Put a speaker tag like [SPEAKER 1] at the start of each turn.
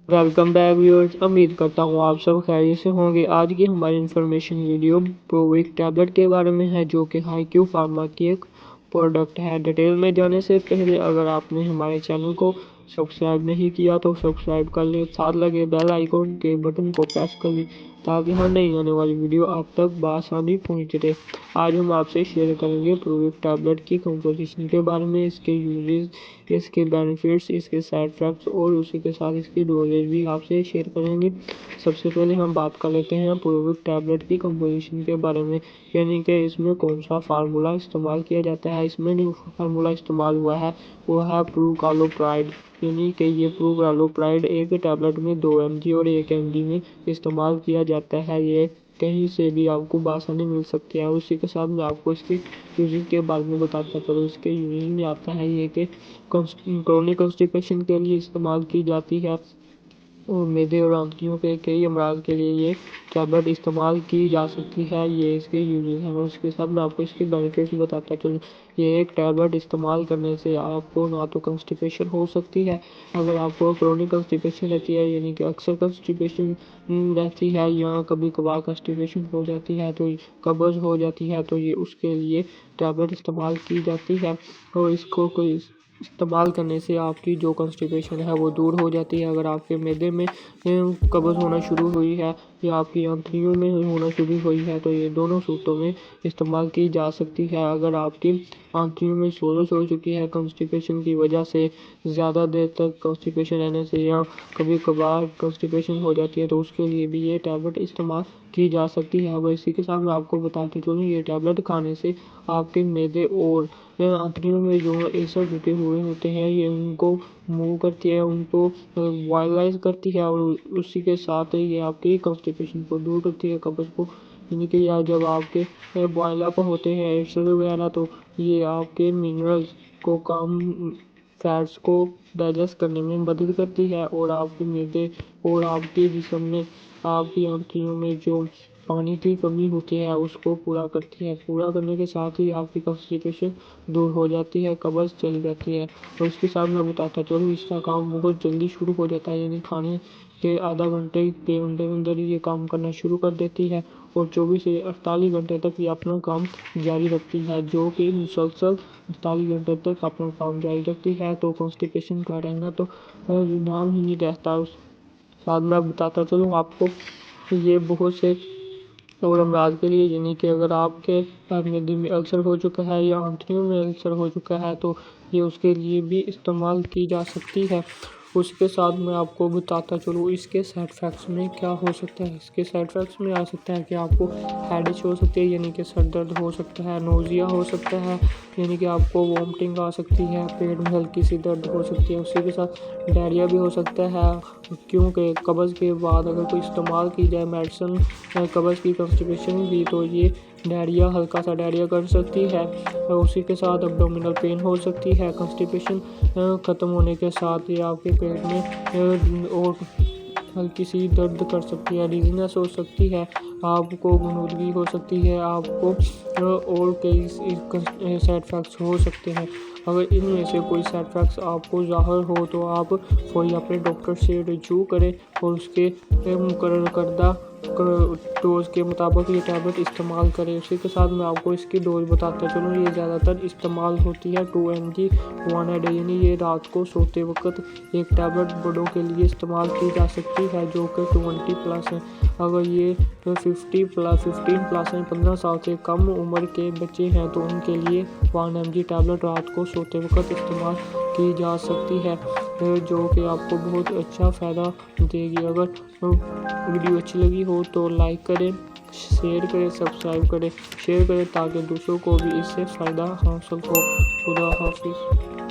[SPEAKER 1] Welcome back viewers. उम्मीद करता हूँ आप सब खैरियत से होंगे। आज की हमारी इन्फॉर्मेशन वीडियो प्रोविक टैबलेट के बारे में है, जो कि हाईक्यू फार्मा की एक प्रोडक्ट है। डिटेल में जाने से पहले अगर आपने हमारे चैनल को सब्सक्राइब नहीं किया तो सब्सक्राइब कर लें, साथ लगे बेल आइकन के बटन को प्रेस कर लें ताकि हर नई आने वाली वीडियो आप तक बआसानी पहुँच जाए। आज हम आपसे शेयर करेंगे प्रोविक टैबलेट की कंपोजिशन के बारे में, इसके यूजेस, इसके बेनिफिट्स, इसके साइड इफेक्ट्स और उसी के साथ इसकी डोजेज भी आपसे शेयर करेंगे। सबसे पहले हम बात कर लेते हैं प्रोविक टैबलेट की कंपोजिशन के बारे में, यानी कि इसमें कौन सा फार्मूला इस्तेमाल किया जाता है। इसमें जो फार्मूला इस्तेमाल हुआ है वो है प्रूकालोप्राइड, यानी कि ये प्रूकालोप्राइड एक टैबलेट में 2 mg और 1 mg में इस्तेमाल किया जाता है। ये कहीं से भी आपको बआसानी मिल सकती है। उसी के साथ मैं आपको इसकी यूजिंग के बारे में बताता चलूँ। इसके यूजिंग में आता है ये कि क्रोनिक कॉन्स्टिपेशन के लिए इस्तेमाल की जाती है और मैदे और आंतड़ियों के कई अमराज के लिए ये टैबलेट इस्तेमाल की जा सकती है। ये इसके यूजेस हैं। उसके साथ मैं आपको इसके बेनिफिट्स बताता चलूँ। ये एक टैबलेट इस्तेमाल करने से आपको ना तो कॉन्स्टिपेशन हो सकती है, अगर आपको क्रोनिक कॉन्स्टिपेशन रहती है, यानी कि अक्सर कॉन्स्टिपेशन रहती है या कभी कभार कॉन्स्टिपेशन हो जाती है तो कब्ज़ हो जाती है, तो ये उसके लिए टैबलेट इस्तेमाल की जाती है। और इसको कोई इस्तेमाल करने से आपकी जो कॉन्स्टिपेशन है वो दूर हो जाती है। अगर आपके मैदे में कब्ज़ होना शुरू हुई है या आपकी आंतड़ियों में होना शुरू हुई है तो ये दोनों सूरतों में इस्तेमाल की जा सकती है। अगर आपकी आंतड़ियों में सोजश हो चुकी है कॉन्स्टिपेशन की वजह से, ज़्यादा देर तक कॉन्स्टिपेशन रहने से या कभी कभार कॉन्स्टिपेशन हो जाती है, तो उसके लिए भी ये टैबलेट इस्तेमाल की जा सकती है। अब इसी के साथ मैं आपको बताते चलूँ, ये टैबलेट खाने से आपके मैदे और आंतड़ियों में जो एसिड जुटे हुए होते हैं ये उनको मूव करती है, उनको वायलाइज करती है और उसी के साथ ये आपकी कॉन्स्टिपेशन को दूर करती है, कब्ज़ को। यानी कि या जब आपके बॉयल अप होते हैं एसिड वगैरह, तो ये आपके मिनरल्स को कम फैट्स को डाइजेस्ट करने में मदद करती है और आपके मैदे और आपके जिस्म में, आपकी आंतड़ियों में जो पानी की कमी होती है उसको पूरा करती है। पूरा करने के साथ ही आपकी कॉन्स्टिपेशन दूर हो जाती है, कब्ज़ चली जाती है। और उसके साथ मैं बताता चलूँ, इसका काम बहुत जल्दी शुरू हो जाता है, यानी खाने के आधा घंटे के अंदर ही ये काम करना शुरू कर देती है और 24 से 48 घंटे तक ये अपना काम जारी रखती है, जो कि मुसलसल 48 घंटे तक अपना काम जारी रखती है। तो कॉन्स्टिपेशन का रहना तो नाम ही नहीं रहता। उस साथ मैं बताता चलूँ आपको, ये बहुत से और अमराज के लिए, यानी कि अगर आपके मैदे में अल्सर हो चुका है या आंतड़ियों में अल्सर हो चुका है तो ये उसके लिए भी इस्तेमाल की जा सकती है। उसके साथ मैं आपको बताता चलूँ इसके साइड इफ़ेक्ट्स में क्या हो सकता है। इसके साइड इफ़ेक्ट्स में आ सकता है कि आपको हेडेक हो सकती है, यानी कि सर दर्द हो सकता है, नोज़िया हो सकता है, यानी कि आपको वॉमिटिंग आ सकती है, पेट में हल्की सी दर्द हो सकती है। उसी के साथ डायरिया भी हो सकता है, क्योंकि कब्ज़ के बाद अगर कोई इस्तेमाल की जाए मेडिसिन कब्ज़ की कॉन्स्टिपेशन भी, तो ये डायरिया, हल्का सा डायरिया कर सकती है। उसी के साथ एब्डोमिनल पेन हो सकती है। कॉन्स्टिपेशन ख़त्म होने के साथ ही आपके पेट में और हल्की सी दर्द कर सकती है, डिजीनेस हो सकती है, आपको गनुदगी हो सकती है, आपको और कई साइड इफ़ेक्ट्स हो सकते हैं। अगर इनमें से कोई साइड इफ़ेक्ट्स आपको ज़ाहिर हो तो आप फौरी अपने डॉक्टर से रजू करें और उसके मुकर्रर करदा डोज के मुताबिक ये टैबलेट इस्तेमाल करें। उसी के साथ मैं आपको इसकी डोज बताता चलूँ। ये ज़्यादातर इस्तेमाल होती है 2 mg 1 a day, यानी ये रात को सोते वक्त एक टैबलेट बड़ों के लिए इस्तेमाल की जा सकती है जो कि 20+ है। अगर ये 15+ हैं, 15 साल से कम उम्र के बच्चे हैं, तो उनके लिए 1 mg टैबलेट रात को सोते वक्त इस्तेमाल की जा सकती है, जो कि आपको बहुत अच्छा फ़ायदा देगी। अगर वीडियो अच्छी लगी हो तो लाइक करें, शेयर करें, सब्सक्राइब करें, शेयर करें ताकि दूसरों को भी इससे फ़ायदा हासिल हो। खुदा हाफिज़।